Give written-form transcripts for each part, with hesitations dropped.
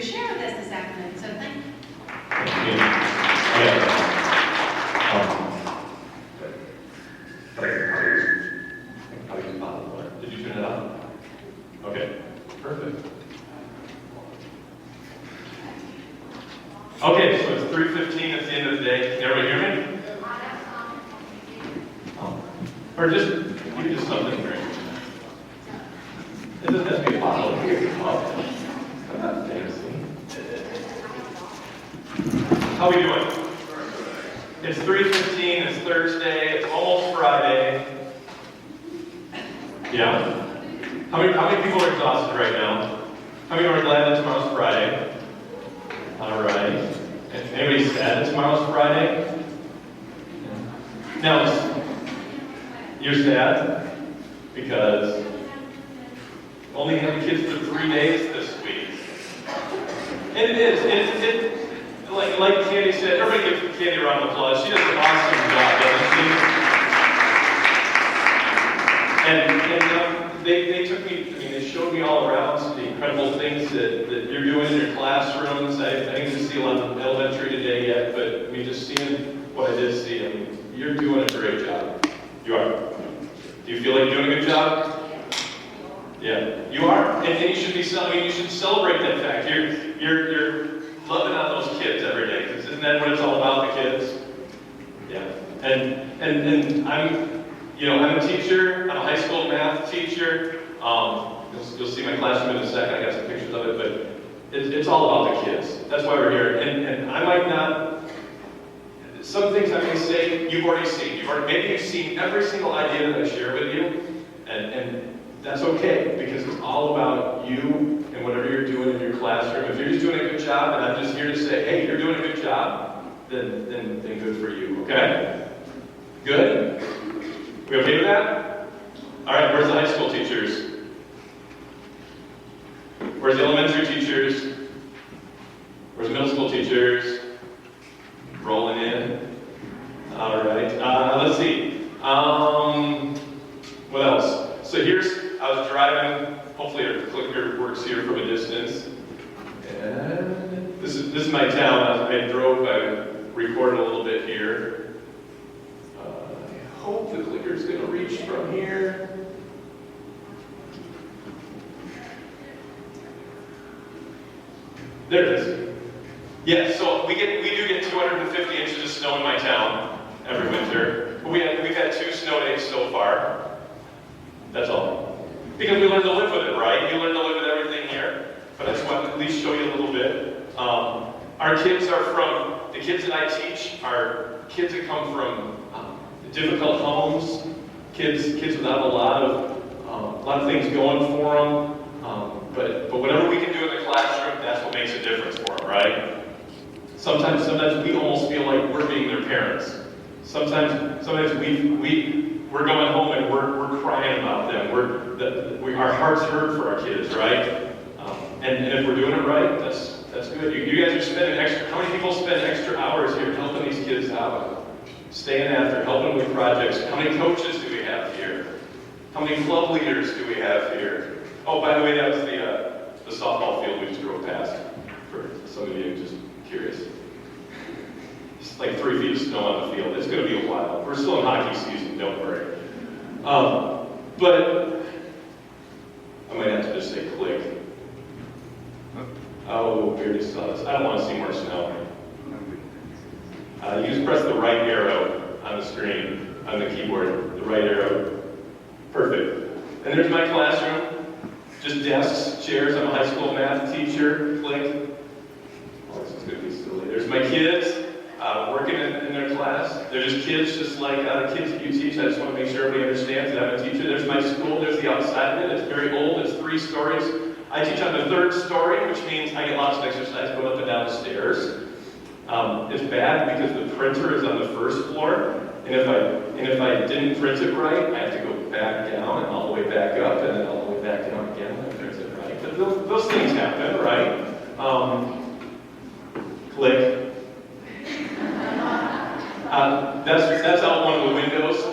to share with us this afternoon. So thank you. Did you turn it on? Okay, perfect. Okay, so it's 3:15 at the end of the day. Can everybody hear me? Or just, give me just something to drink. It doesn't have to be a bottle here. I'm not fancy. How we doing? It's 3:15, it's Thursday, it's almost Friday. Yeah? How many people are exhausted right now? How many are glad that tomorrow's Friday? All right. Anybody sad that tomorrow's Friday? Now, you're sad because only have kids for 3 days this week. And it is. Like Candy said, everybody gives Candy a round of applause. She does an awesome job, doesn't she? And they took me, they showed me all around the incredible things that you're doing in your classrooms. I didn't get to see a lot of elementary today yet, but just seeing what I did see, you're doing a great job. You are. Do you feel like you're doing a good job? Yeah, you are, and you should be. You should celebrate that fact. You're loving on those kids every day, because isn't that what it's all about, the kids? Yeah, and I'm a teacher. I'm a high school math teacher. You'll see my classroom in a second. I got some pictures of it, but it's all about the kids. That's why we're here. And I might not. Some things I may say you've already seen. Maybe you've seen every single idea that I share with you, and that's okay, because it's all about you and whatever you're doing in your classroom. If you're just doing a good job, and I'm just here to say, hey, you're doing a good job, then good for you, okay? Good? We okay with that? All right, where's the high school teachers? Where's the elementary teachers? Where's the middle school teachers? Rolling in. All right, let's see. What else? So I was driving, hopefully our clicker works here from a distance. And this is my town. I recorded a little bit here. I hope the clicker's gonna reach from here. There it is. Yeah, so we do get 250 inches of snow in my town every winter. But we've had 2 snow days so far. That's all. Because we learn to live with it, right? You learn to live with everything here. But I just want to at least show you a little bit. Our kids the kids that I teach are kids that come from difficult homes, kids without a lot of things going for them. But whatever we can do in the classroom, that's what makes a difference for them, right? Sometimes we almost feel like we're being their parents. Sometimes we're going home and we're crying about them. Our hearts hurt for our kids, right? And if we're doing it right, that's good. You guys are spending how many people spend extra hours here helping these kids out? Staying after, helping with projects. How many coaches do we have here? How many club leaders do we have here? Oh, by the way, that was the softball field we just drove past, for some of you just curious. It's like 3 feet of snow on the field. It's going to be a while. We're still in hockey season, don't worry. But I might have to just say click. Oh, we already saw this. I don't want to see more snow. You just press the right arrow on the screen, on the keyboard, the right arrow. Perfect. And there's my classroom. Just desks, chairs. I'm a high school math teacher. Click. Oh, this is going to be silly. There's my kids working in their class. They're just kids, just like the kids that you teach. I just want to make sure everybody understands that I'm a teacher. There's my school. There's the outside of it. It's very old. It's 3 stories. I teach on the 3rd story, which means I get lots of exercise going up and down the stairs. It's bad because the printer is on the 1st floor, and if I didn't print it right, I have to go back down and all the way back up, and then all the way back down again when I print it right. But those things happen, right? Click. That's out one of the windows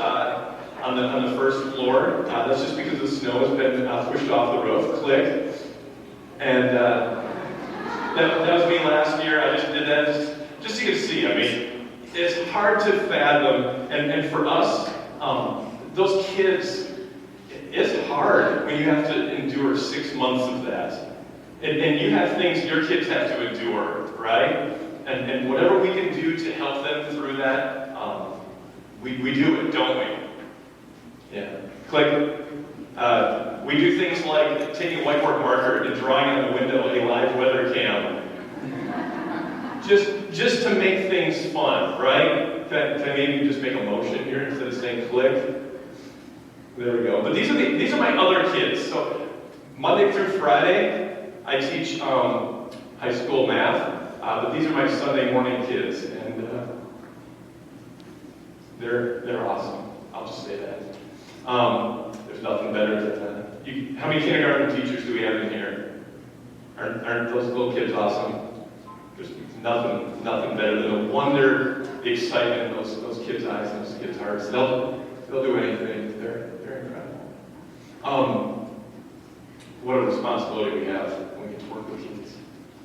on the 1st floor. That's just because the snow has been pushed off the roof. Click. And That was me last year. I just did that just so you can see. I mean, it's hard to fathom, and for us, those kids, it's hard when you have to endure 6 months of that. And you have things your kids have to endure, right? And whatever we can do to help them through that, we do it, don't we? Yeah. Like, we do things like taking a whiteboard marker and drawing on the window a live weather cam. Just to make things fun, right? Can I maybe just make a motion here instead of saying click? There we go. But these are my other kids. So Monday through Friday, I teach high school math, but these are my Sunday morning kids, and they're awesome. I'll just say that. There's nothing better than how many kindergarten teachers do we have in here? Aren't those little kids awesome? There's nothing better than the wonder, the excitement in those kids' eyes and those kids' hearts. They'll do anything. They're incredible. What a responsibility we have when we get to work with kids.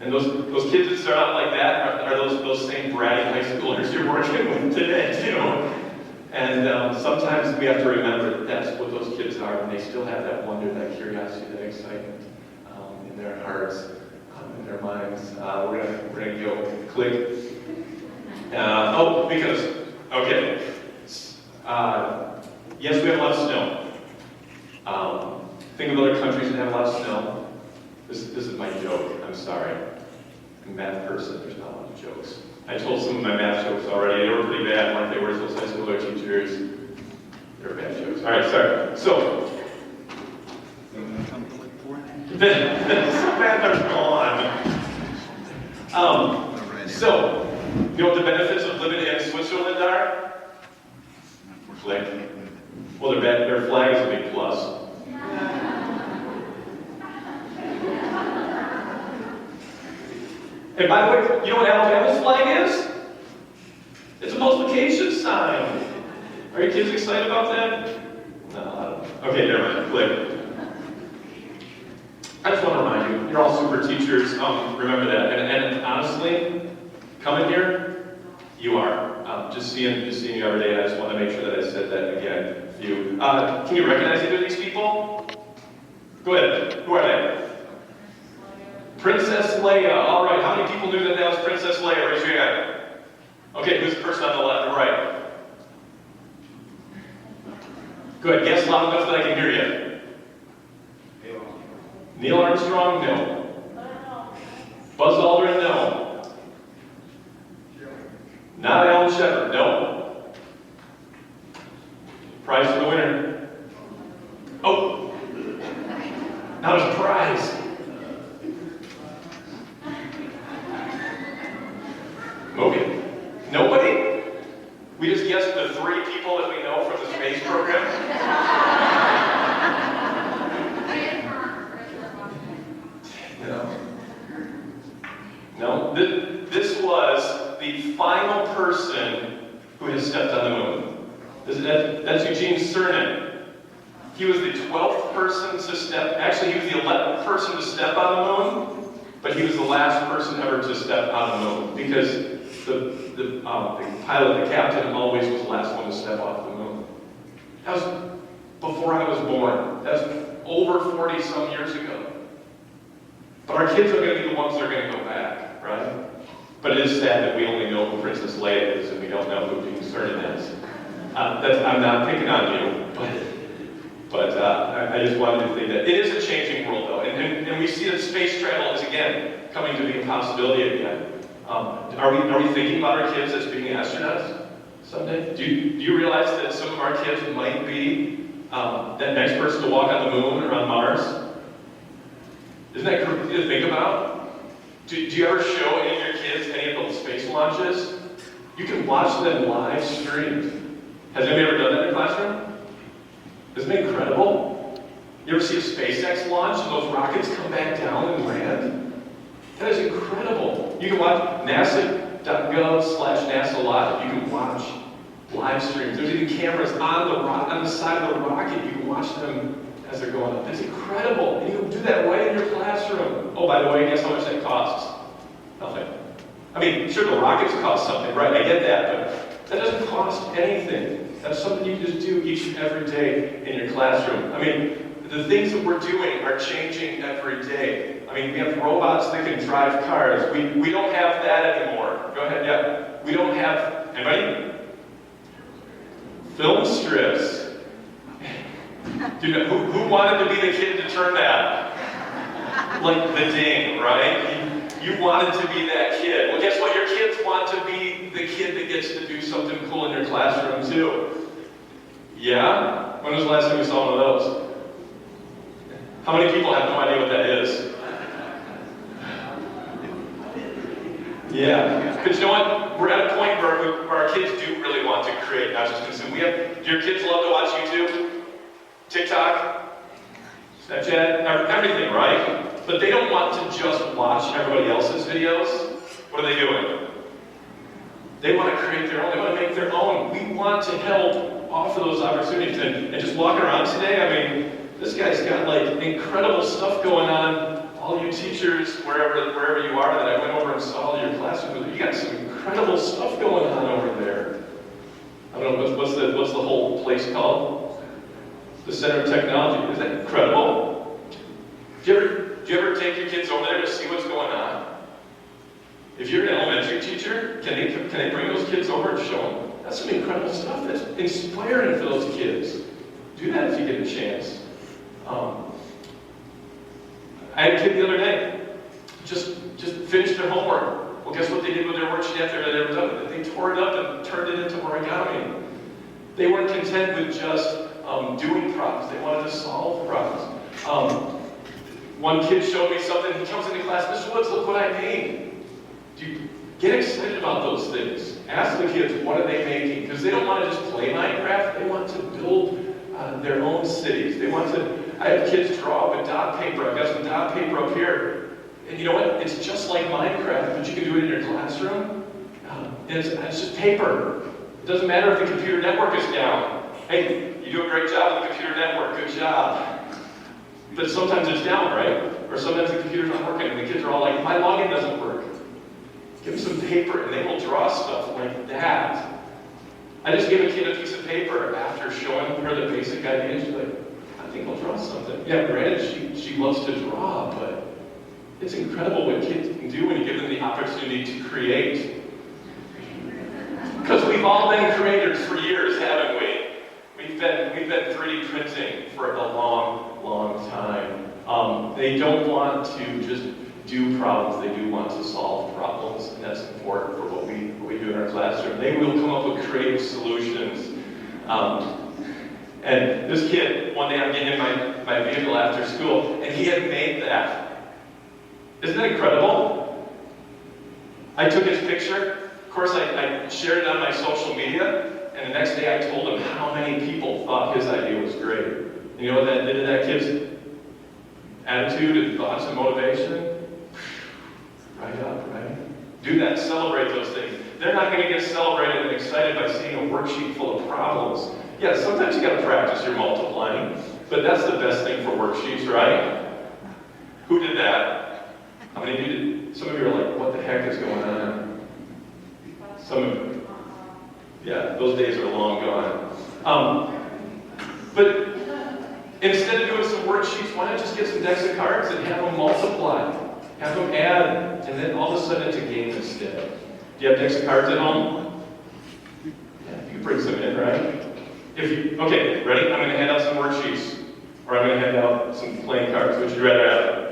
And those kids that start out like that are those same bratty high schoolers you're working with today, too. And sometimes we have to remember that that's what those kids are, and they still have that wonder, that curiosity, that excitement in their hearts, in their minds. We're gonna go click. Yes, we have a lot of snow. Think of other countries that have a lot of snow. This is my joke. I'm sorry. I'm a math person. There's not a lot of jokes. I told some of my math jokes already. They were pretty bad, weren't they? Where's those high schooler teachers? They were bad jokes. All right, sorry. So, the math are gone. So, you know what the benefits of living in Switzerland are? Click. Well, their flag is a big plus. And by the way, you know what Alabama's flag is? It's a multiplication sign. Are your kids excited about that? No, I don't know. Okay, never mind. Click. I just want to remind you, you're all super teachers. Remember that. And honestly, coming here, you are. Just seeing you every day, and I just want to make sure that I said that again. You. Can you recognize either of these people? Go ahead. Who are they? Princess Leia. All right. How many people knew that was Princess Leia? Raise your hand. Okay. Who's the person on the left or right? Good. Guess loud enough that I can hear you. Neil Armstrong? No. Buzz Aldrin? No. Not Alan Shepard? No. Prize for the winner. Oh. Now there's a prize. Okay. Nobody? We just guessed the 3 people that we know from the space program? No. This was the final person who has stepped on the moon. That's Eugene Cernan. He was the 12th person to step, actually he was the 11th person to step on the moon, but he was the last person ever to step on the moon because the pilot, the captain, always was the last one to step off the moon. That was before I was born. That's over 40 some years ago. But our kids are going to be the ones that are going to go back, right? But it is sad that we only know who Princess Leia is and we don't know who Eugene Cernan is. I'm not picking on you, but I just wanted to say that it is a changing world, though, and we see that space travel is again coming to be a possibility again. Are we thinking about our kids as being astronauts someday? Do you realize that some of our kids might be that next person to walk on the moon or on Mars? Isn't that crazy to think about? Do you ever show any of your kids any of those space launches? You can watch them live streamed. Has anybody ever done that in a classroom? Isn't it incredible? You ever see a SpaceX launch and those rockets come back down and land? That is incredible. You can watch NASA.gov/NASA Live. You can watch live streams. There's even cameras on the side of the rocket. You can watch them as they're going up. That's incredible. And you can do that right in your classroom. Oh, by the way, guess how much that costs? Nothing. I mean, sure, the rockets cost something, right? I get that, but that doesn't cost anything. That's something you just do each and every day in your classroom. I mean, the things that we're doing are changing every day. I mean, we have robots that can drive cars. We don't have that anymore. Go ahead, yeah. We don't have, anybody? Film strips. Dude, who wanted to be the kid to turn that? Like the ding, right? You wanted to be that kid. Well, guess what? Your kids want to be the kid that gets to do something cool in your classroom, too. Yeah? When was the last time you saw one of those? How many people have no idea what that is? Yeah. But you know what? We're at a point where our kids do really want to create, not just consume. Do your kids love to watch YouTube? TikTok? Snapchat? Everything, right? But they don't want to just watch everybody else's videos. What are they doing? They want to create their own. They want to make their own. We want to help offer those opportunities. And just walking around today, I mean, this guy's got like incredible stuff going on. All you teachers, wherever you are, that I went over and saw your classroom, you got some incredible stuff going on over there. I don't know, what's the whole place called? The Center of Technology. Isn't that incredible? Do you ever take your kids over there to see what's going on? If you're an elementary teacher, can they bring those kids over and show them? That's some incredible stuff. That's inspiring for those kids. Do that if you get a chance. I had a kid the other day, just finished their homework. Well, guess what they did with their worksheet after they were done with it? They tore it up and turned it into origami. They weren't content with just doing problems. They wanted to solve problems. One kid showed me something. He comes into class, Mr. Woods, look what I made. Get excited about those things. Ask the kids, what are they making? Because they don't want to just play Minecraft. They want to build their own cities. I have kids draw with dot paper. I've got some dot paper up here. And you know what? It's just like Minecraft, but you can do it in your classroom. And it's just paper. It doesn't matter if the computer network is down. Hey, you do a great job with the computer network. Good job. But sometimes it's down, right? Or sometimes the computer's not working, and the kids are all like, my login doesn't work. Give them some paper, and they will draw stuff like that. I just gave a kid a piece of paper after showing her the basic ideas. She's like, I think I'll draw something. Yeah, granted, she loves to draw, but it's incredible what kids can do when you give them the opportunity to create. Because we've all been creators for years, haven't we? We've been 3D printing for a long, long time. They don't want to just do problems, they do want to solve problems, and that's important for what we do in our classroom. They will come up with creative solutions. And this kid, one day I'm getting in my vehicle after school, and he had made that. Isn't that incredible? I took his picture. Of course, I shared it on my social media, and the next day I told him how many people thought his idea was great. And you know what that did to that kid's attitude and thoughts and motivation? Right up, right? Do that, celebrate those things. They're not going to get celebrated and excited by seeing a worksheet full of problems. Yeah, sometimes you got to practice your multiplying, but that's the best thing for worksheets, right? Who did that? How many of you did? Some of you are like, what the heck is going on? Some of you. Yeah, those days are long gone. But instead of doing some worksheets, why not just get some decks of cards and have them multiply? Have them add, and then all of a sudden it's a game instead. Do you have decks of cards at home? Yeah, you can bring some in, right? Okay, ready? I'm going to hand out some worksheets, or I'm going to hand out some playing cards. Which would you rather have?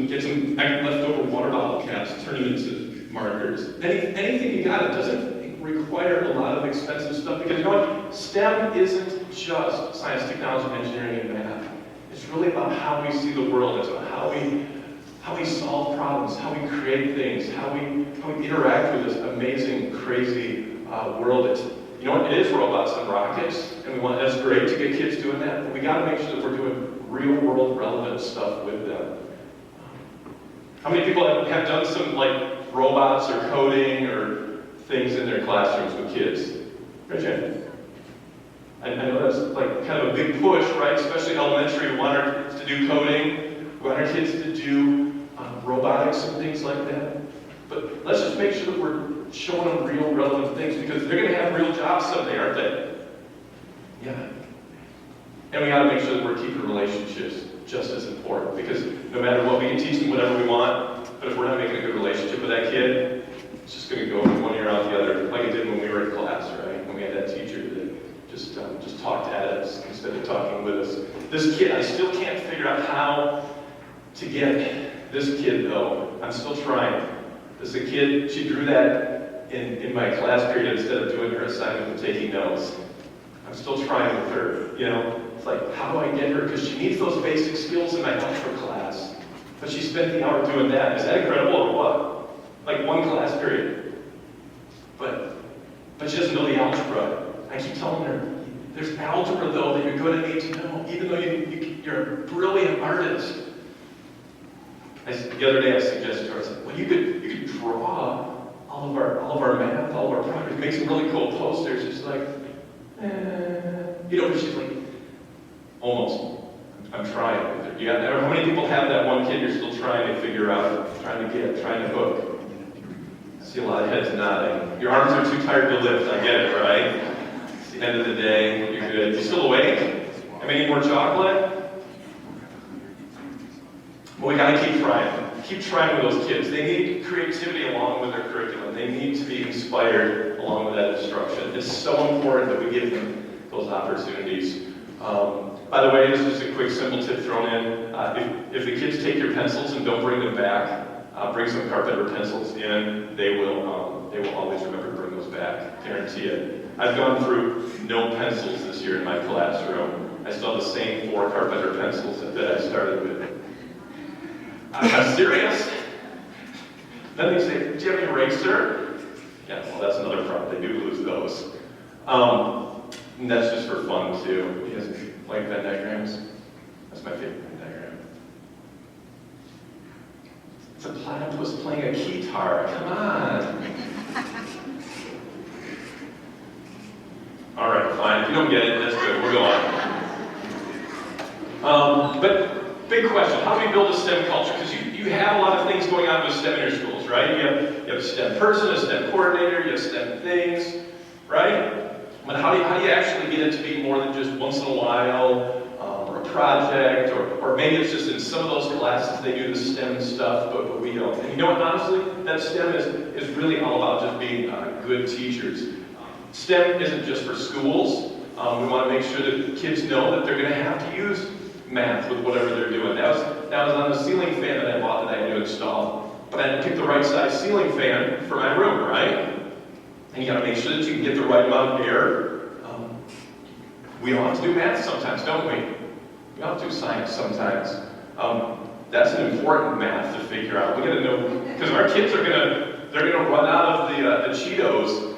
Get some leftover water bottle caps, turn them into markers. Anything you got. It doesn't require a lot of expensive stuff, because you know what? STEM isn't just science, technology, engineering, and math. It's really about how we see the world. It's about how we solve problems, how we create things, how we interact with this amazing, crazy world. You know what? It is robots and rockets, and that's great to get kids doing that, but we got to make sure that we're doing real-world relevant stuff with them. How many people have done some like robots or coding or things in their classrooms with kids? Raise your hand. I know that's like kind of a big push, right? Especially elementary, we want our kids to do coding, we want our kids to do robotics and things like that. But let's just make sure that we're showing them real, relevant things, because they're going to have real jobs someday, aren't they? Yeah. And we got to make sure that we're keeping relationships just as important, because no matter what, we can teach them whatever we want, but if we're not making a good relationship with that kid, it's just going to go from one ear out the other, like it did when we were in class, right? When we had that teacher that just talked at us instead of talking with us. This kid, I still can't figure out how to get this kid, though. I'm still trying. This a kid, she drew that in my class period instead of doing her assignment and taking notes. I'm still trying with her, you know? It's like, how do I get her? Because she needs those basic skills in my algebra class. But she spent the hour doing that. Is that incredible or what? Like one class period. But she doesn't know the algebra. I keep telling her, there's algebra though that you're going to need to know, even though you're a brilliant artist. The other day I suggested to her, I said, well, you could draw all of our math, all of our progress, make some really cool posters. She's like, you know, she's like, almost. I'm trying with her. How many people have that one kid you're still trying to figure out, trying to hook? I see a lot of heads nodding. Your arms are too tired to lift, I get it, right? It's the end of the day, you're good. You still awake? Have any more chocolate? Well, we gotta keep trying. Keep trying with those kids. They need creativity along with their curriculum. They need to be inspired along with that instruction. It's so important that we give them those opportunities. By the way, this is a quick, simple tip thrown in. If the kids take your pencils and don't bring them back, bring some carpenter pencils in. They will always remember to bring those back. Guarantee it. I've gone through no pencils this year in my classroom. I still have the same 4 carpenter pencils that I started with. I'm serious. Then they say, do you have an eraser? Yeah, well, that's another problem. They do lose those. And that's just for fun, too. You guys like Venn diagrams? That's my favorite Venn diagram. It's a platypus playing a guitar. Come on. All right, fine. If you don't get it, that's good. We'll go on. But big question, how do we build a STEM culture? Because you have a lot of things going on with STEM in your schools, right? You have a STEM person, a STEM coordinator, you have STEM things, right? But how do you actually get it to be more than just once in a while, or a project, or maybe it's just in some of those classes they do the STEM stuff, but we don't. And you know what, honestly, that STEM is really all about just being good teachers. STEM isn't just for schools. We want to make sure that kids know that they're going to have to use math with whatever they're doing. That was on the ceiling fan that I bought that I had to install. But I had to pick the right size ceiling fan for my room, right? And you got to make sure that you can get the right amount of air. We all have to do math sometimes, don't we? We all have to do science sometimes. That's an important math to figure out. We got to know, because our kids they're gonna run out of the Cheetos.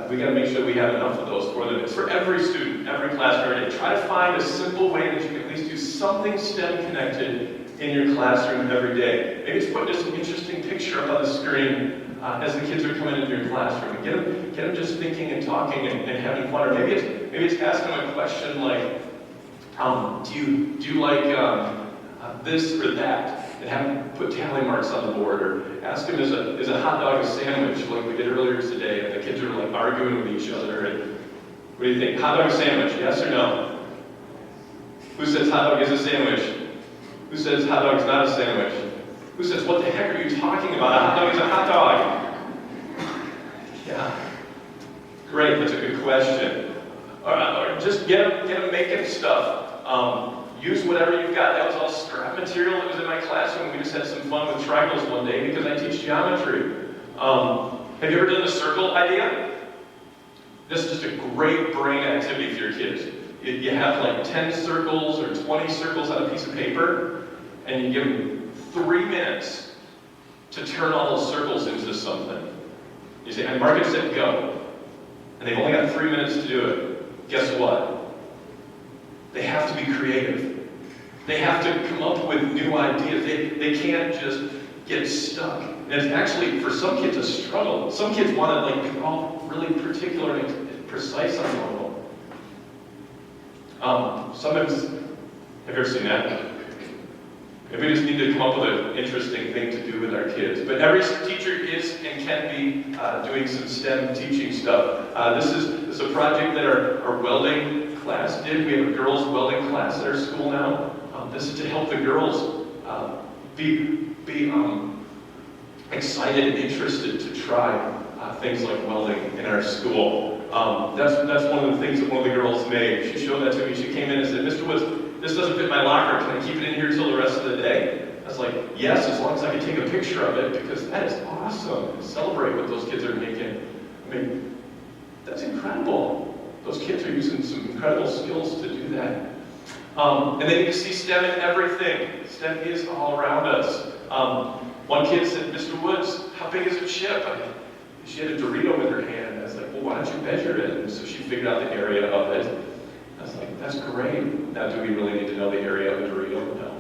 We got to make sure we have enough of those for them. It's for every student, every class, every day. Try to find a simple way that you can at least do something STEM connected in your classroom every day. Maybe it's putting just an interesting picture up on the screen as the kids are coming into your classroom. And get them just thinking and talking and having fun. Or maybe it's asking them a question like, do you like this or that? And have them put tally marks on the board, or ask them, is a hot dog a sandwich, like we did earlier today, and the kids are like arguing with each other. And what do you think? Hot dog sandwich, yes or no? Who says hot dog is a sandwich? Who says hot dog is not a sandwich? Who says, what the heck are you talking about? A hot dog is a hot dog. Yeah. Great, that's a good question. Or just get them making stuff. Use whatever you've got. That was all scrap material that was in my classroom. We just had some fun with triangles one day because I teach geometry. Have you ever done the circle idea? This is just a great brain activity for your kids. You have like 10 circles or 20 circles on a piece of paper, and you give them 3 minutes to turn all those circles into something. You say, and mark it, set, go. And they've only got 3 minutes to do it. Guess what? They have to be creative. They have to come up with new ideas. They can't just get stuck. And it's actually, for some kids, a struggle. Some kids want to be all really particular and precise on one of them. Sometimes, have you ever seen that? Maybe we just need to come up with an interesting thing to do with our kids. But every teacher is and can be doing some STEM teaching stuff. This is a project that our welding class did. We have a girls' welding class at our school now. This is to help the girls be excited and interested to try things like welding in our school. That's one of the things that one of the girls made. She showed that to me. She came in and said, "Mr. Woods, this doesn't fit my locker. Can I keep it in here till the rest of the day?" I was like, "Yes, as long as I can take a picture of it, because that is awesome. Celebrate what those kids are making." I mean, that's incredible. Those kids are using some incredible skills to do that. And then you can see STEM in everything. STEM is all around us. One kid said, "Mr. Woods, how big is a chip?" She had a Dorito in her hand. I was like, "Well, why don't you measure it?" And so she figured out the area of it. I was like, "That's great. Now, do we really need to know the area of a Dorito?" No.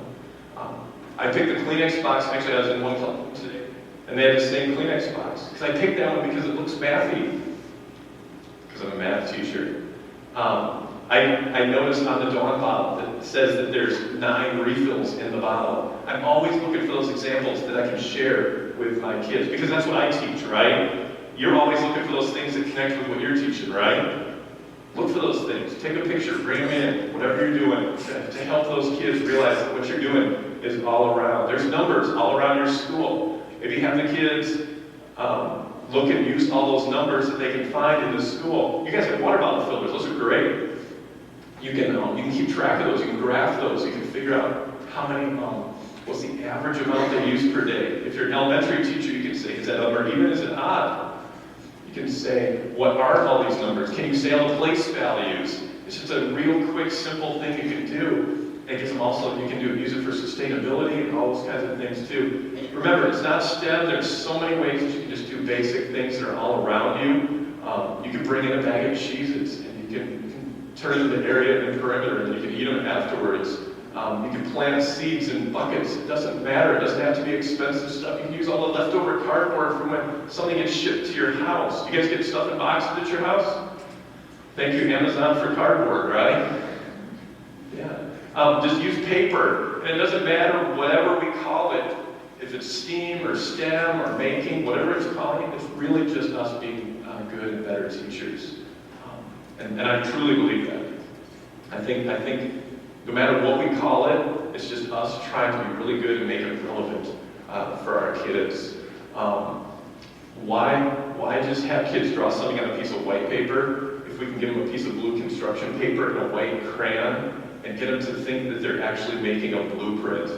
I picked the Kleenex box. Actually, I was in one club today, and they had the same Kleenex box. Because I picked that one because it looks mathy. Because I'm a math teacher. I noticed on the Dawn bottle that it says that there's 9 refills in the bottle. I'm always looking for those examples that I can share with my kids, because that's what I teach, right? You're always looking for those things that connect with what you're teaching, right? Look for those things. Take a picture, bring them in, whatever you're doing, to help those kids realize that what you're doing is all around. There's numbers all around your school. If you have the kids look and use all those numbers that they can find in the school. You guys have water bottle fillers. Those are great. You can keep track of those. You can graph those. You can figure out how many, what's the average amount they use per day. If you're an elementary teacher, you can say, is that number even? Is it odd? You can say, what are all these numbers? Can you say all the place values? It's just a real quick, simple thing you can do. And it gives them also, you can use it for sustainability and all those kinds of things too. Remember, it's not STEM. There's so many ways that you can just do basic things that are all around you. You can bring in a bag of Cheez-Its and you can turn it into area and perimeter, and you can eat them afterwards. You can plant seeds in buckets. It doesn't matter. It doesn't have to be expensive stuff. You can use all the leftover cardboard from when something gets shipped to your house. You guys get stuff in boxes at your house? Thank you, Amazon, for cardboard, right? Yeah. Just use paper. And it doesn't matter whatever we call it. If it's STEAM or STEM or making, whatever it's calling it, it's really just us being good and better teachers. And I truly believe that. I think no matter what we call it, it's just us trying to be really good and make it relevant for our kids. Why just have kids draw something on a piece of white paper if we can give them a piece of blue construction paper and a white crayon and get them to think that they're actually making a blueprint?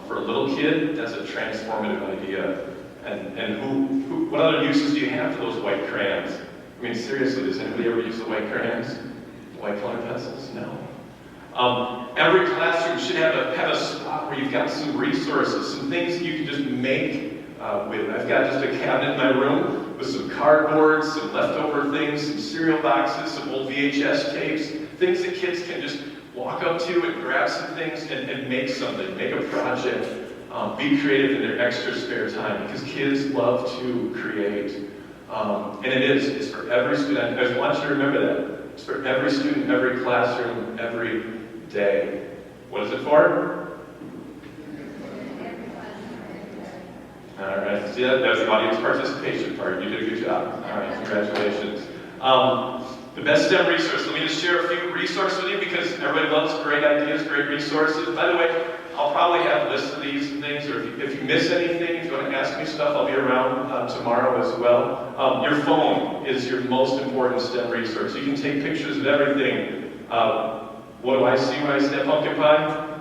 For a little kid, that's a transformative idea. And what other uses do you have for those white crayons? I mean, seriously, does anybody ever use the white crayons? White colored pencils? No. Every classroom should have a spot where you've got some resources, some things that you can just make with. I've got just a cabinet in my room with some cardboard, some leftover things, some cereal boxes, some old VHS tapes, things that kids can just walk up to and grab some things and make something, make a project, be creative in their extra spare time, because kids love to create. And it's for every student. I just want you to remember that. It's for every student, every classroom, every day. What is it for? All right. See, that was the audience participation part. You did a good job. All right. Congratulations. The best STEM resource. Let me just share a few resources with you, because everybody loves great ideas, great resources. By the way, I'll probably have lists of these things, or if you miss anything, if you want to ask me stuff, I'll be around tomorrow as well. Your phone is your most important STEM resource. You can take pictures of everything. What do I see when I see that pumpkin pie?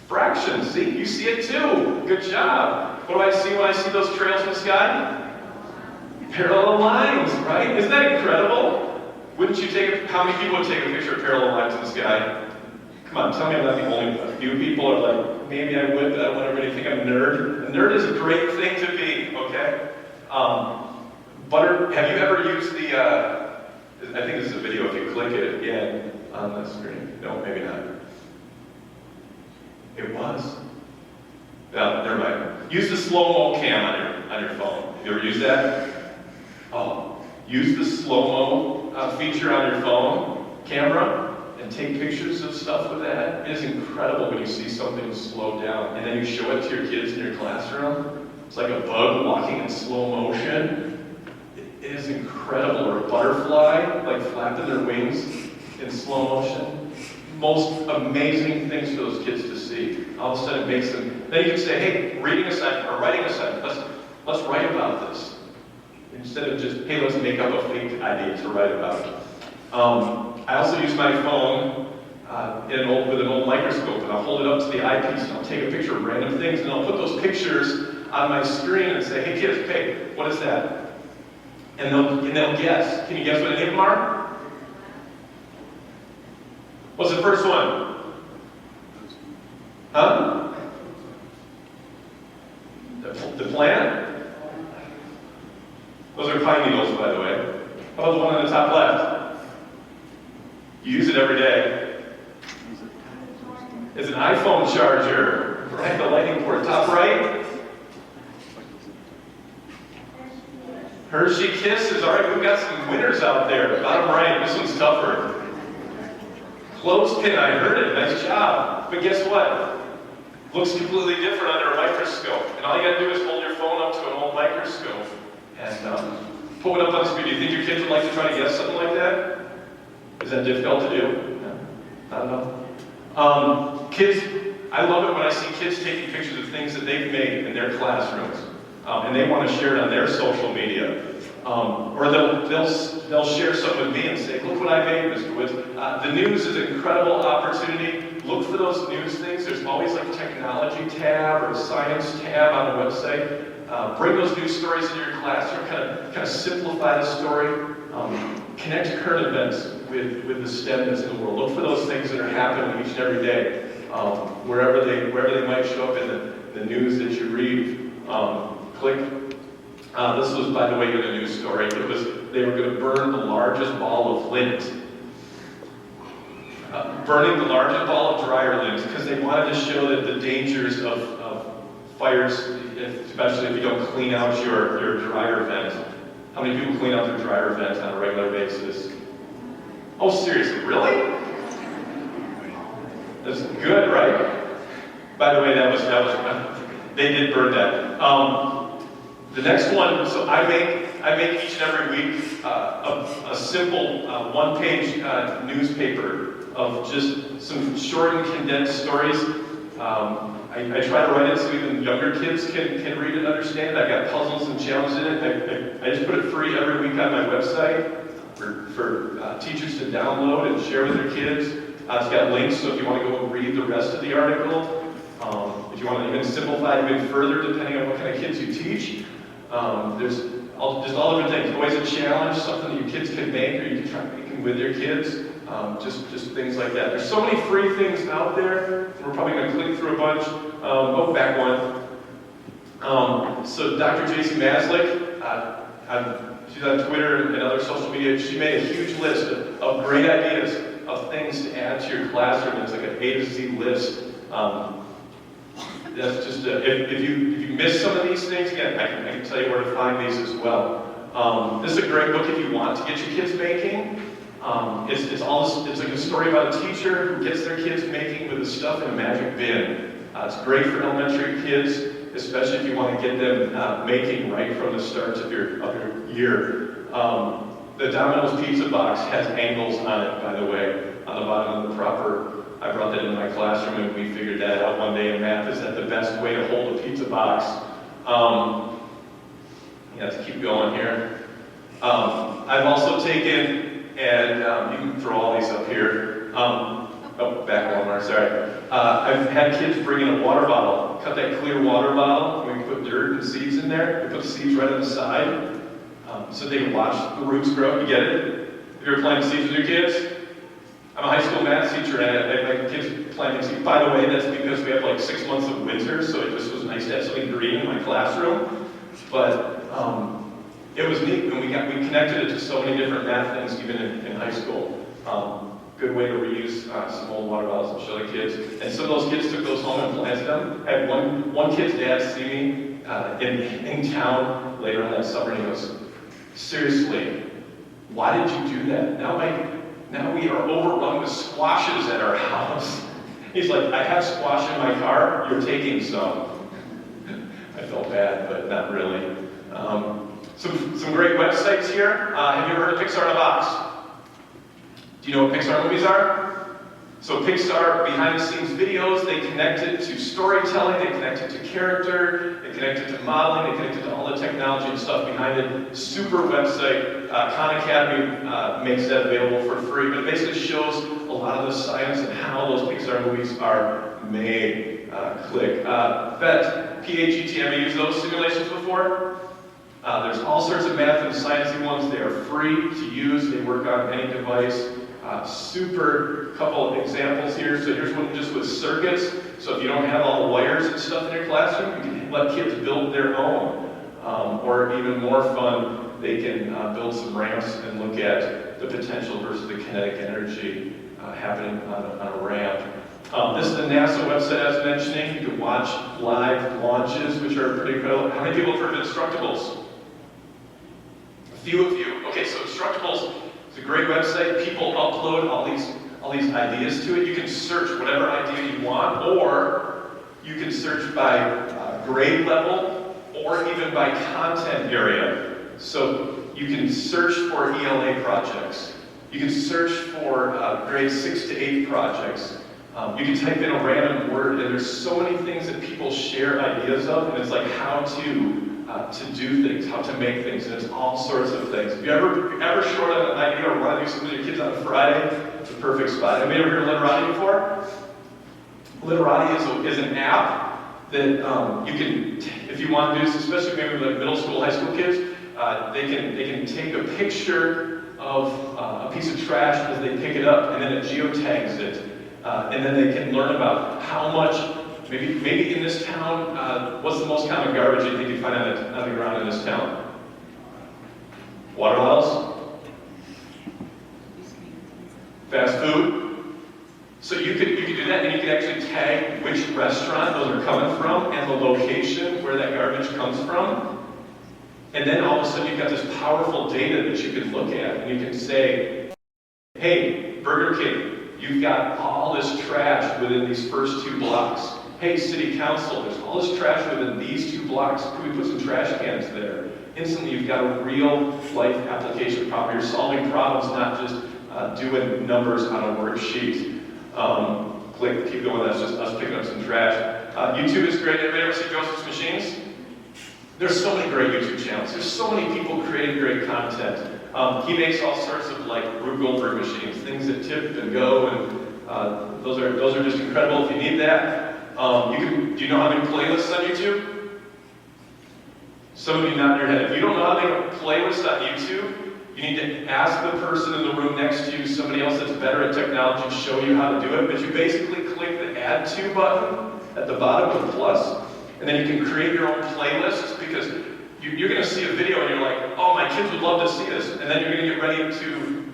Fractions. See, you see it too. Good job. What do I see when I see those trails in the sky? Parallel lines, right? Isn't that incredible? Wouldn't you how many people would take a picture of parallel lines in the sky? Come on, tell me I'm not the only one. A few people are like, maybe I would, but I don't want everybody to think I'm a nerd. A nerd is a great thing to be, okay? Have you ever used the, I think this is a video, if you click it again on the screen. No, maybe not. It was. No, never mind. Use the slow-mo cam on your phone. Have you ever used that? Oh, use the slow-mo feature on your phone. camera and take pictures of stuff with that. It is incredible when you see something slow down and then you show it to your kids in your classroom. It's like a bug walking in slow motion. It is incredible. Or a butterfly, like flapping their wings in slow motion. Most amazing things for those kids to see. All of a sudden it makes them, then you can say, hey, reading assignment or writing assignment, let's write about this. Instead of just, hey, let's make up a fake idea to write about. I also use my phone with an old microscope, and I'll hold it up to the eyepiece, and I'll take a picture of random things, and I'll put those pictures on my screen and say, hey kids, okay, what is that? And they'll guess. Can you guess what any of them are? What's the first one? Huh? The plant? Those are pine needles, by the way. How about the one on the top left? You use it every day. It's an iPhone charger. Right, the lightning port, top right. Hershey Kisses. All right, we've got some winners out there. Bottom right, this one's tougher. Clothespin, I heard it. Nice job. But guess what? Looks completely different under a microscope. And all you gotta do is hold your phone up to an old microscope and pull it up on the screen. Do you think your kids would like to try to guess something like that? Is that difficult to do? No, not enough. Kids, I love it when I see kids taking pictures of things that they've made in their classrooms, and they want to share it on their social media. Or they'll share something with me and say, look what I made, Mr. Woods. The news is an incredible opportunity. Look for those news things. There's always like a technology tab or a science tab on the website. Bring those news stories into your classroom, kind of simplify the story. Connect current events with the STEM that's in the world. Look for those things that are happening each and every day, wherever they might show up in the news that you read. Click. This was, by the way, in a news story. It was they were going to burn the largest ball of lint. Burning the largest ball of dryer lint because they wanted to show that the dangers of fires, especially if you don't clean out your dryer vent. How many people clean out their dryer vent on a regular basis? Oh, seriously, really? That's good, right? By the way, that was they did burn that. The next one, so I make each and every week a simple one-page newspaper of just some short and condensed stories. I try to write it so even younger kids can read and understand. I've got puzzles and challenges in it. I just put it free every week on my website for teachers to download and share with their kids. It's got links, so if you want to go and read the rest of the article, if you want to even simplify it even further, depending on what kind of kids you teach, there's all different things. Always a challenge, something that your kids can make, or you can try making with your kids. Just things like that. There's so many free things out there. We're probably going to click through a bunch. Back one. So Dr. J.C. Maslick, she's on Twitter and other social media. She made a huge list of great ideas of things to add to your classroom. It's like an A to Z list. That's just if you miss some of these things, again, I can tell you where to find these as well. This is a great book if you want to get your kids baking. It's like a story about a teacher who gets their kids making with the stuff in a magic bin. It's great for elementary kids, especially if you want to get them making right from the start of your year. The Domino's pizza box has angles on it, by the way, on the bottom of the proper. I brought that into my classroom and we figured that out one day in math. Is that the best way to hold a pizza box? Let's keep going here. I've also taken, and you can throw all these up here. Back one more, sorry. I've had kids bring in a water bottle, cut that clear water bottle, and we put dirt and seeds in there. We put the seeds right on the side, so they can watch the roots grow. You get it? Have you ever planted seeds with your kids? I'm a high school math teacher, and I have my kids planting seeds. By the way, that's because we have like 6 months of winter, so it just was nice to have something green in my classroom. But it was neat, and we connected it to so many different math things, even in high school. Good way to reuse some old water bottles and show the kids. And some of those kids took those home and planted them. I had one kid's dad see me in town later on that summer, and he goes, seriously, why did you do that? Now Now we are overrun with squashes at our house. He's like, I have squash in my car, you're taking some. I felt bad, but not really. Some great websites here. Have you ever heard of Pixar in a Box? Do you know what Pixar movies are? So Pixar, behind the scenes videos, they connect it to storytelling, they connect it to character, they connect it to modeling, they connect it to all the technology and stuff behind it. Super website. Khan Academy makes that available for free, but it basically shows a lot of the science and how those Pixar movies are made. Click. PhET, P-H-E-T, have you used those simulations before? There's all sorts of math and sciencey ones. They are free to use. They work on any device. Super couple of examples here. So here's one just with circuits. So if you don't have all the wires and stuff in your classroom, you can let kids build their own. Or even more fun, they can build some ramps and look at the potential versus the kinetic energy happening on a ramp. This is the NASA website I was mentioning. You can watch live launches, which are pretty incredible. How many people have heard of Instructables? A few of you. Okay, so Instructables is a great website. People upload all these ideas to it. You can search whatever idea you want, or you can search by grade level, or even by content area. So you can search for ELA projects. You can search for grade 6 to 8 projects. You can type in a random word, and there's so many things that people share ideas of, and it's like how to do things, how to make things, and it's all sorts of things. If you're ever short on an idea or want to do something with your kids on a Friday, it's a perfect spot. Have you ever heard of Literati before? Literati is an app that you can, if you want to do this, especially maybe with like middle school, high school kids, they can take a picture of a piece of trash as they pick it up, and then it geotags it. And then they can learn about how much, maybe in this town, what's the most common garbage you think you find on the ground in this town? Water bottles? Fast food? So you could do that, and you could actually tag which restaurant those are coming from and the location where that garbage comes from. And then all of a sudden you've got this powerful data that you can look at, and you can say, hey, Burger King, you've got all this trash within these first 2 blocks. Hey, City Council, there's all this trash within these 2 blocks. Could we put some trash cans there? Instantly, you've got a real-life application problem. You're solving problems, not just doing numbers on a worksheet. Click, keep going. That's just us picking up some trash. YouTube is great. Anybody ever see Joseph's Machines? There's so many great YouTube channels. There's so many people creating great content. He makes all sorts of like Rube Goldberg machines, things that tip and go, and those are just incredible. If you need that, do you know how to make playlists on YouTube? Some of you nod your head. If you don't know how to make a playlist on YouTube, you need to ask the person in the room next to you, somebody else that's better at technology, show you how to do it. But you basically click the Add To button at the bottom with a plus, and then you can create your own playlists, because you're going to see a video and you're like, oh, my kids would love to see this. And then you're going to get ready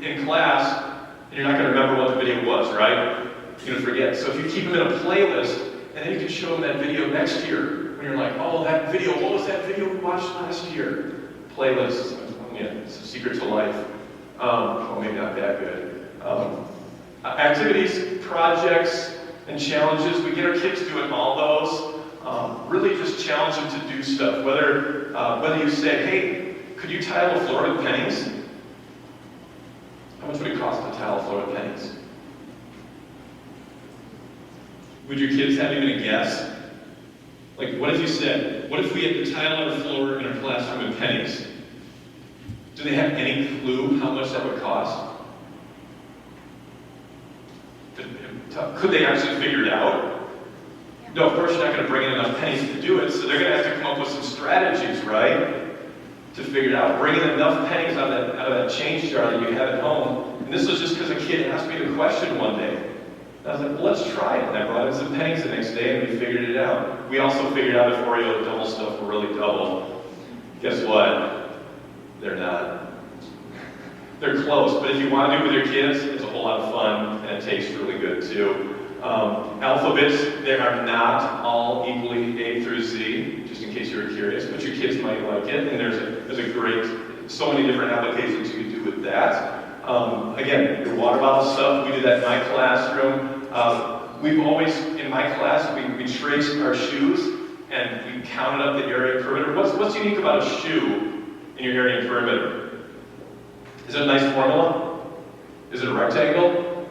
in class, and you're not going to remember what the video was, right? You're going to forget. So if you keep them in a playlist, and then you can show them that video next year, when you're like, oh, that video, what was that video we watched last year? Playlists, yeah, it's a secret to life. Well, maybe not that good. Activities, projects, and challenges. We get our kids doing all those. Really just challenge them to do stuff. Whether you say, hey, could you tile the floor with pennies? How much would it cost to tile the floor with pennies? Would your kids have even a guess? Like, what if you said, what if we had to tile our floor in our classroom with pennies? Do they have any clue how much that would cost? Could they actually figure it out? No, of course you're not going to bring in enough pennies to do it, so they're going to have to come up with some strategies, right? To figure it out. Bring in enough pennies out of that change jar that you have at home. And this was just because a kid asked me the question one day. And I was like, well, let's try it. And I brought in some pennies the next day, and we figured it out. We also figured out if Oreo double stuff were really double. Guess what? They're not. They're close, but if you want to do it with your kids, it's a whole lot of fun, and it tastes really good too. Alphabets, they are not all equally A through Z, just in case you were curious, but your kids might like it, and there's a great, so many different applications you can do with that. Again, your water bottle stuff, we do that in my classroom. We've always, in my class, we traced our shoes and we counted up the area perimeter. What's unique about a shoe in your area perimeter? Is it a nice formula? Is it a rectangle?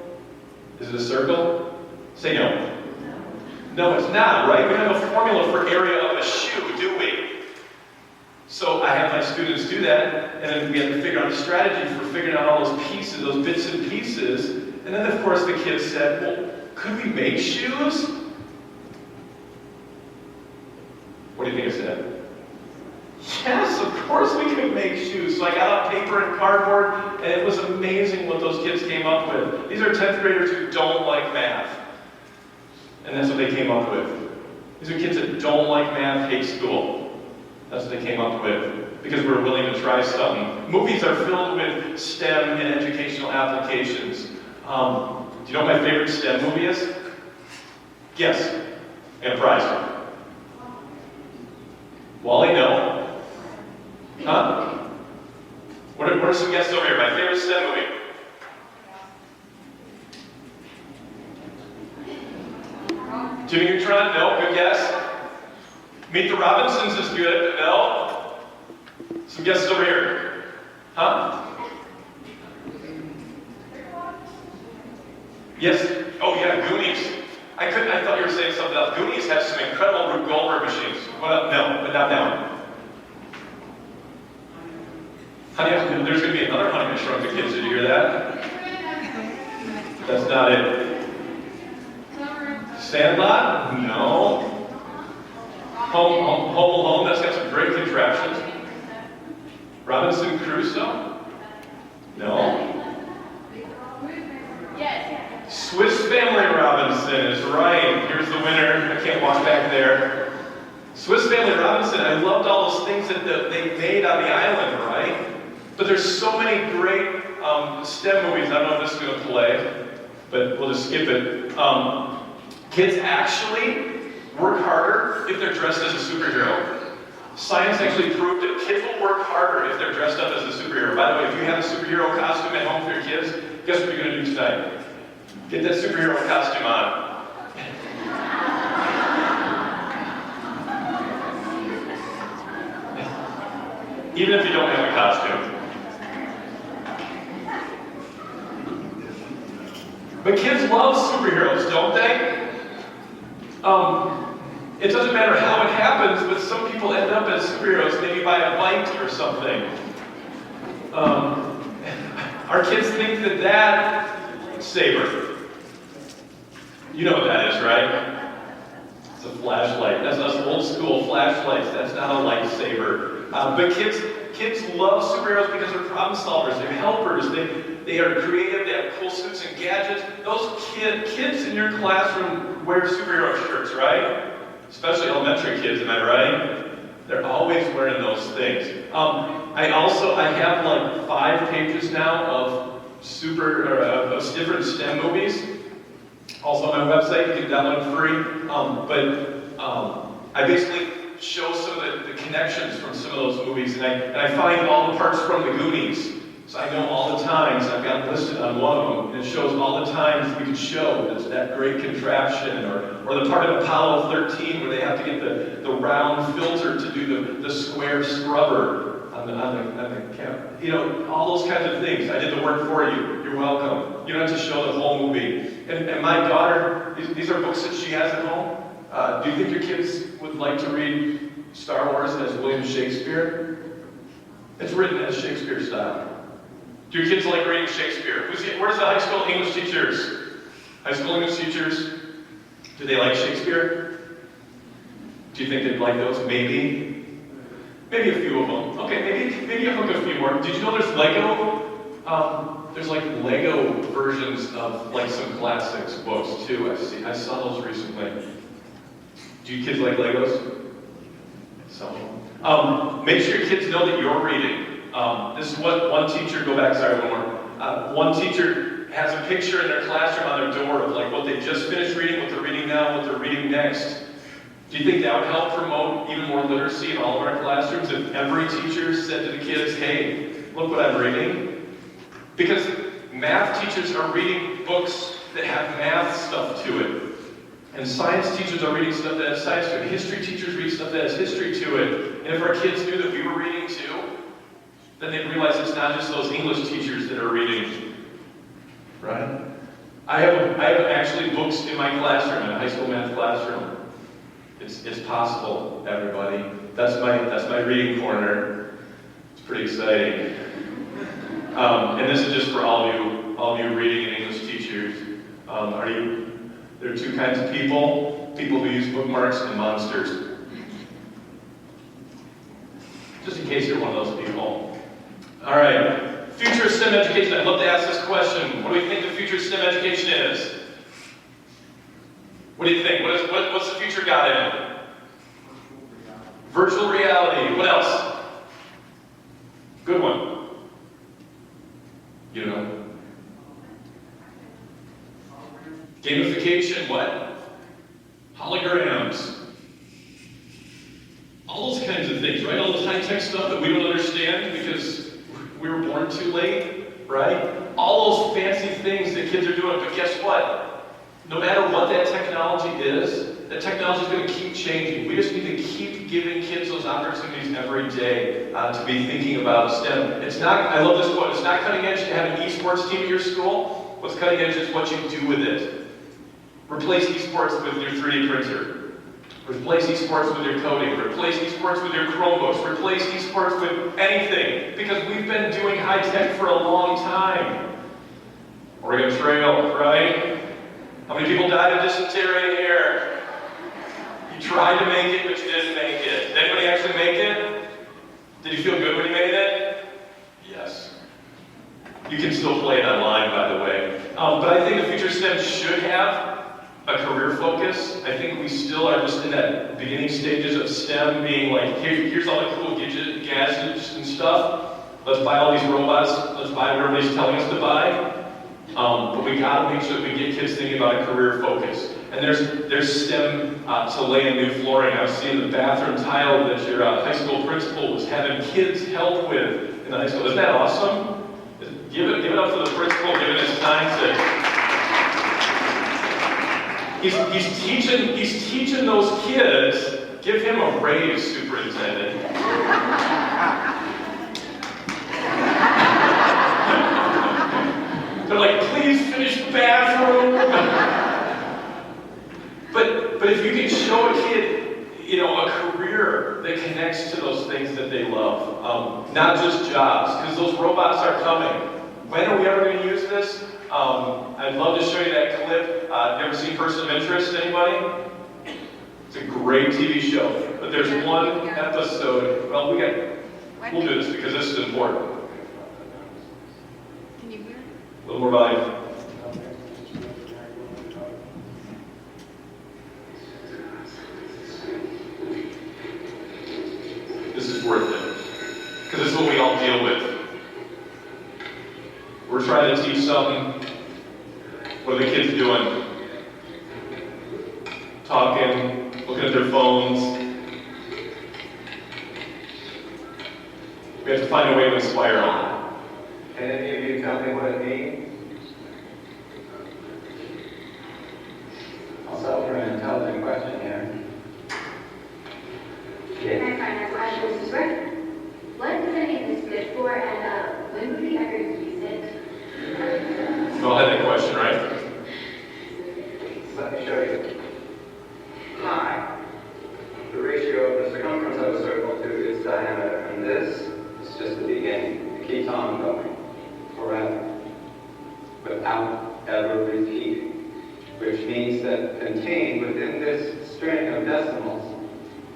Is it a circle? Say no. No, it's not, right? We don't have a formula for area of a shoe, do we? So I have my students do that, and then we have to figure out a strategy for figuring out all those pieces, those bits and pieces. And then, of course, the kids said, well, could we make shoes? What do you think I said? Yes, of course we could make shoes. So I got out paper and cardboard, and it was amazing what those kids came up with. These are 10th graders who don't like math. And that's what they came up with. These are kids that don't like math, hate school. That's what they came up with, because we're willing to try something. Movies are filled with STEM and educational applications. Do you know what my favorite STEM movie is? Guess. And a prize. Wally, no. Huh? What are some guesses over here? My favorite STEM movie. Jimmy Neutron? No. Good guess. Meet the Robinsons is good. No. Some guesses over here. Huh? Yes. Oh yeah, Goonies. I thought you were saying something else. Goonies has some incredible Rube Goldberg machines. Well, no, but not now. Honey, there's going to be another Honey, I Shrunk the Kids. Did you hear that? That's not it. Sandlot? No. Home Alone, that's got some great contraptions. Robinson Crusoe? No. Swiss Family Robinson is right. Here's the winner. I can't walk back there. Swiss Family Robinson, I loved all those things that they made on the island, right? But there's so many great STEM movies. I don't know if this is going to play, but we'll just skip it. Kids actually work harder if they're dressed as a superhero. Science actually proved that kids will work harder if they're dressed up as a superhero. By the way, if you have a superhero costume at home for your kids, guess what you're going to do tonight? Get that superhero costume on. Even if you don't have a costume. But kids love superheroes, don't they? It doesn't matter how it happens, but some people end up as superheroes, maybe by a bite or something. Our kids think that saber. You know what that is, right? It's a flashlight. That's us old school flashlights. That's not a lightsaber. But kids love superheroes because they're problem solvers. They're helpers. They are creative. They have cool suits and gadgets. Those kids in your classroom wear superhero shirts, right? Especially elementary kids, am I right? They're always wearing those things. I have like 5 pages now of different STEM movies. Also on my website, you can download free. I basically show some of the connections from some of those movies, and I find all the parts from the Goonies. So I know all the times, I've got it listed on one of them, and it shows all the times we can show that great contraption, or the part of Apollo 13 where they have to get the round filter to do the square scrubber on the camera. You know, all those kinds of things. I did the work for you. You're welcome. You don't have to show the whole movie. And my daughter, these are books that she has at home. Do you think your kids would like to read Star Wars as William Shakespeare? It's written as Shakespeare style. Do your kids like reading Shakespeare? Where's the high school English teachers? High school English teachers, do they like Shakespeare? Do you think they'd like those? Maybe. Maybe a few of them. Okay, maybe I'll hook a few more. Did you know there's Lego? There's like Lego versions of like some classics books too. I saw those recently. Do you kids like Legos? Some of them. Make sure your kids know that you're reading. This is what one teacher, one teacher has a picture in their classroom on their door of like what they just finished reading, what they're reading now, what they're reading next. Do you think that would help promote even more literacy in all of our classrooms if every teacher said to the kids, hey, look what I'm reading? Because Math teachers are reading books that have math stuff to it. And science teachers are reading stuff that has science to it. History teachers read stuff that has history to it. And if our kids knew that we were reading too, then they'd realize it's not just those English teachers that are reading. Right? I have actually books in my classroom, in a high school math classroom. It's possible, everybody. That's my reading corner. It's pretty exciting. And this is just for all of you reading and English teachers. There are two kinds of people who use bookmarks and monsters. Just in case you're one of those people. All right, future STEM education. I'd love to ask this question. What do we think the future of STEM education is? What do you think? What's the future got in it? Virtual reality. What else? Good one. You know. Gamification, what? Holograms. All those kinds of things, right? All this high-tech stuff that we don't understand because we were born too late, right? All those fancy things that kids are doing, but guess what? No matter what that technology is, that technology is going to keep changing. We just need to keep giving kids those opportunities every day to be thinking about STEM. It's not, I love this quote, it's not cutting edge to have an esports team at your school. What's cutting edge is what you do with it. Replace esports with your 3D printer. Replace esports with your coding. Replace esports with your Chromebooks. Replace esports with anything. Because we've been doing high tech for a long time. Oregon Trail, right? How many people died of dysentery here? You tried to make it, but you didn't make it. Did anybody actually make it? Did you feel good when you made it? Yes. You can still play it online, by the way. But I think the future STEM should have a career focus. I think we still are just in that beginning stages of STEM being like, here's all the cool gadgets and stuff. Let's buy all these robots. Let's buy what everybody's telling us to buy. But we gotta make sure that we get kids thinking about a career focus. And there's STEM to lay in new flooring. I was seeing the bathroom tile that your high school principal was having kids help with in the high school. Isn't that awesome? Give it up for the principal, giving his time to. He's teaching those kids. Give him a raise, superintendent. They're like, please finish the bathroom. But if you can show a kid, a career that connects to those things that they love, not just jobs, because those robots are coming. When are we ever going to use this? I'd love to show you that clip. You ever seen Person of Interest, anybody? It's a great TV show. But there's one episode, we'll do this because this is important. Can you hear? A little more volume. This is worth it. Because this is what we all deal with. We're trying to teach something. What are the kids doing? Talking, looking at their phones. We have to find a way to inspire them. Can any of you tell me what it means? I'll settle for an intelligent question here. Can I find out question, Mrs. Brick? What does any of this good for, and when would we ever use it? You all had that question, right? Let me show you. Pi. The ratio of the circumference of a circle to its diameter. And this is just the beginning. It keeps on going forever without ever repeating. Which means that contained within this string of decimals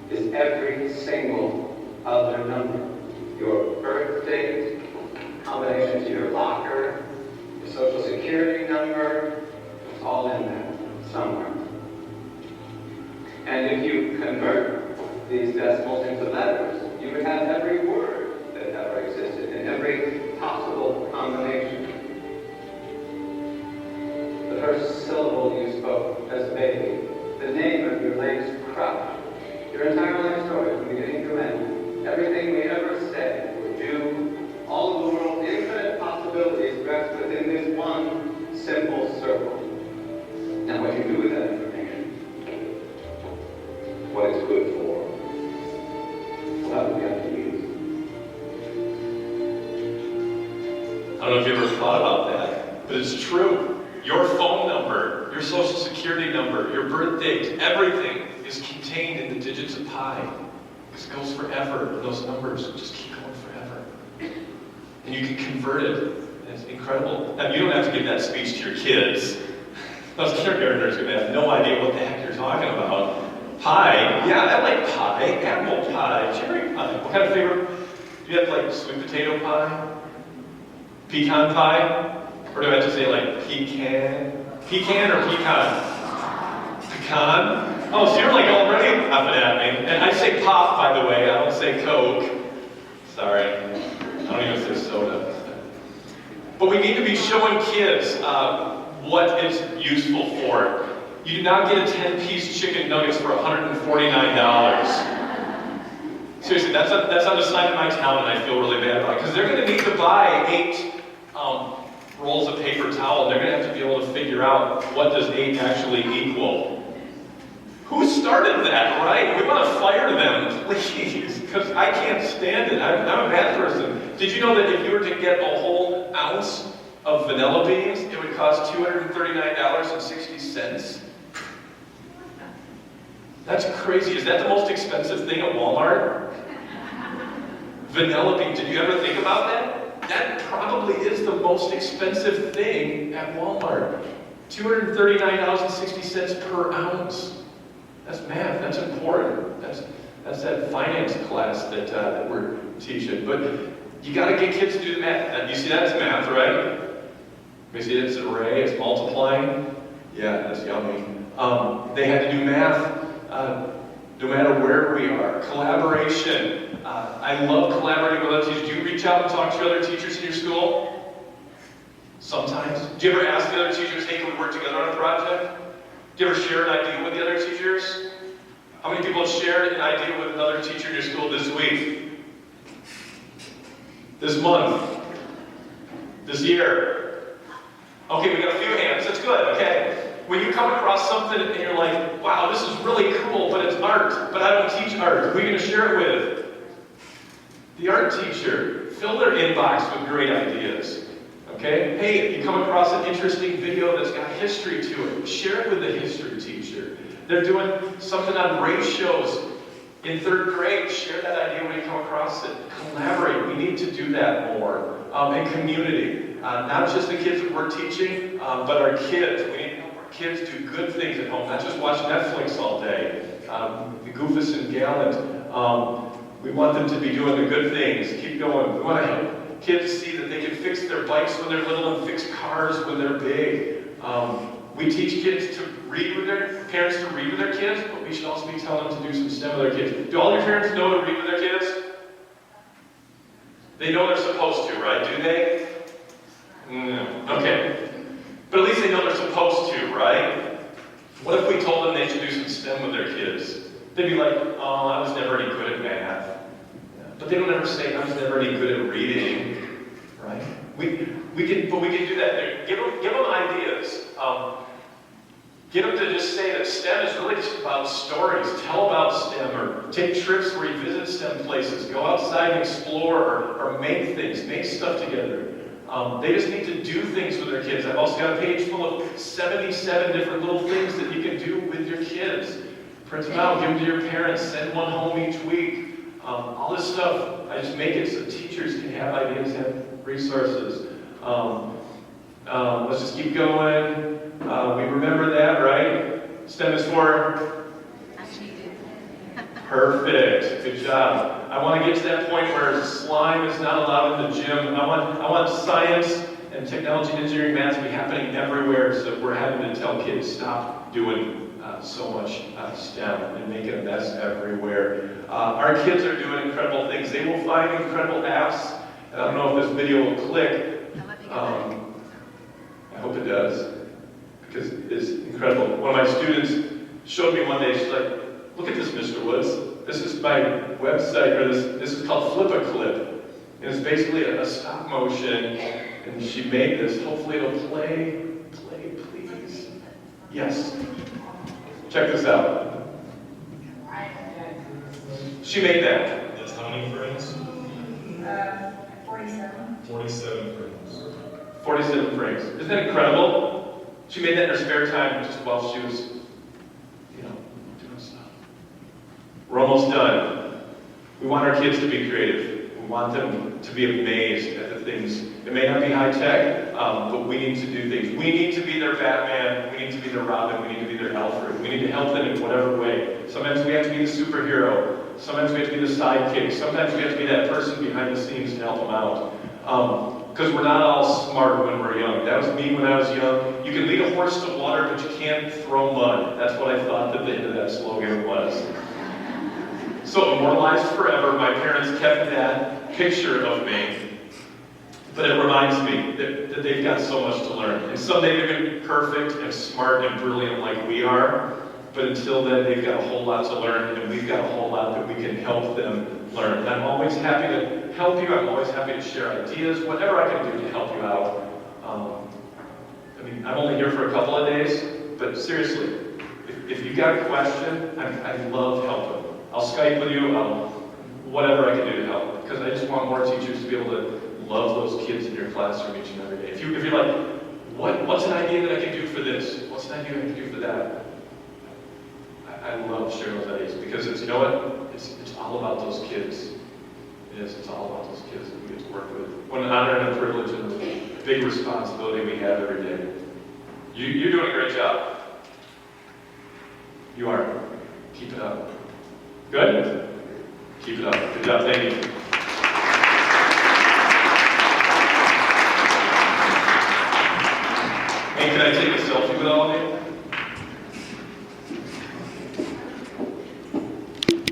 is every single other number. Your birth date, combination to your locker, your social security number, it's all in there somewhere. And if you convert these decimals into letters, you would have every word that ever existed in every possible combination. The first syllable you spoke as a baby, the name of your latest crush, your entire life story from beginning to end, everything we ever said or do, all of the world's infinite possibilities rest within this it's true. Your phone number, your social security number, your birth date, everything is contained in the digits of pi. Because it goes forever, and those numbers just keep going forever. And you can convert it, and it's incredible. And you don't have to give that speech to your kids. Those kindergartners are going to have no idea what the heck you're talking about. Pie, yeah, I like pie. Apple pie, cherry pie. What kind of favorite? Do you have like sweet potato pie? Pecan pie? Or do I have to say like pecan? Pecan or pecan? Pecan? Oh, so you're like already laughing at me. And I say pop, by the way. I don't say Coke. Sorry. I don't even say soda. But we need to be showing kids what it's useful for. You do not get a 10-piece chicken nuggets for $149. Seriously, that's on the side of my town, and I feel really bad about it. Because they're going to need to buy 8 rolls of paper towel. They're going to have to be able to figure out what does 8 actually equal. Who started that, right? We want to fire them, please, because I can't stand it. I'm a bad person. Did you know that if you were to get a whole ounce of vanilla beans, it would cost $239.60? That's crazy. Is that the most expensive thing at Walmart? Vanilla beans. Did you ever think about that? That probably is the most expensive thing at Walmart. $239.60 per ounce. That's math. That's important. That's that finance class that we're teaching. But you got to get kids to do the math. You see that's math, right? You see it's an array. It's multiplying. Yeah, that's yummy. They had to do math. No matter where we are. Collaboration. I love collaborating with other teachers. Do you reach out and talk to other teachers in your school? Sometimes. Do you ever ask the other teachers, hey, can we work together on a project? Do you ever share an idea with the other teachers? How many people have shared an idea with another teacher in your school this week? This month? This year? Okay, we got a few hands. That's good, okay. When you come across something and you're like, wow, this is really cool, but it's art, but I don't teach art. Who are you going to share it with? The art teacher. Fill their inbox with great ideas. Okay? Hey, you come across an interesting video that's got history to it. Share it with the history teacher. They're doing something on ratios in 3rd grade. Share that idea when you come across it. Collaborate. We need to do that more. And community. Not just the kids that we're teaching, but our kids. We need to help our kids do good things at home, not just watch Netflix all day. Be goofus and gallant. We want them to be doing the good things. Keep going. We want to help kids see that they can fix their bikes when they're little and fix cars when they're big. We teach kids to read with their parents to read with their kids, but we should also be telling them to do some STEM with their kids. Do all your parents know to read with their kids? They know they're supposed to, right? Do they? No. Okay. But at least they know they're supposed to, right? What if we told them they should do some STEM with their kids? They'd be like, oh, I was never any good at math. But they don't ever say, I was never any good at reading, right? We can do that. Give them ideas. Get them to just say that STEM is really just about stories. Tell about STEM, or take trips where you visit STEM places. Go outside and explore, or make things, make stuff together. They just need to do things with their kids. I've also got a page full of 77 different little things that you can do with your kids. Print them out, give them to your parents, send one home each week. All this stuff, I just make it so teachers can have ideas, have resources. Let's just keep going. We remember that, right? STEM is for? Perfect. Good job. I want to get to that point where slime is not allowed in the gym. I want science and technology, engineering, math to be happening everywhere, so we're having to tell kids stop doing so much STEM and making a mess everywhere. Our kids are doing incredible things. They will find incredible apps. And I don't know if this video will click. I hope it does, because it's incredible. One of my students showed me one day, she's like, look at this, Mr. Woods. This is my website, or this is called Flip-A-Clip. And it's basically a stop motion, and she made this. Hopefully it'll play, please. Yes. Check this out. She made that. That's how many frames? 47. 47 frames. 47 frames. Isn't that incredible? She made that in her spare time just while she was, doing stuff. We're almost done. We want our kids to be creative. We want them to be amazed at the things. It may not be high tech, but we need to do things. We need to be their Batman. We need to be their Robin. We need to be their Alfred. We need to help them in whatever way. Sometimes we have to be the superhero. Sometimes we have to be the sidekick. Sometimes we have to be that person behind the scenes to help them out. Because we're not all smart when we're young. That was me when I was young. You can lead a horse to water, but you can't throw mud. That's what I thought that the end of that slogan was. So immortalized forever, my parents kept that picture of me. But it reminds me that they've got so much to learn. And someday they're going to be perfect and smart and brilliant like we are. But until then, they've got a whole lot to learn, and we've got a whole lot that we can help them learn. And I'm always happy to help you. I'm always happy to share ideas, whatever I can do to help you out. I'm only here for a couple of days, but seriously, if you've got a question, I love helping. I'll Skype with you, whatever I can do to help. Because I just want more teachers to be able to love those kids in your classroom each and every day. If you're like, what's an idea that I can do for this? What's an idea I can do for that? I love sharing those ideas because it's all about those kids. It's all about those kids that we get to work with. What an honor and a privilege and a big responsibility we have every day. You're doing a great job. You are. Keep it up. Good? Keep it up. Good job. Thank you. Hey, can I take a selfie with all of you?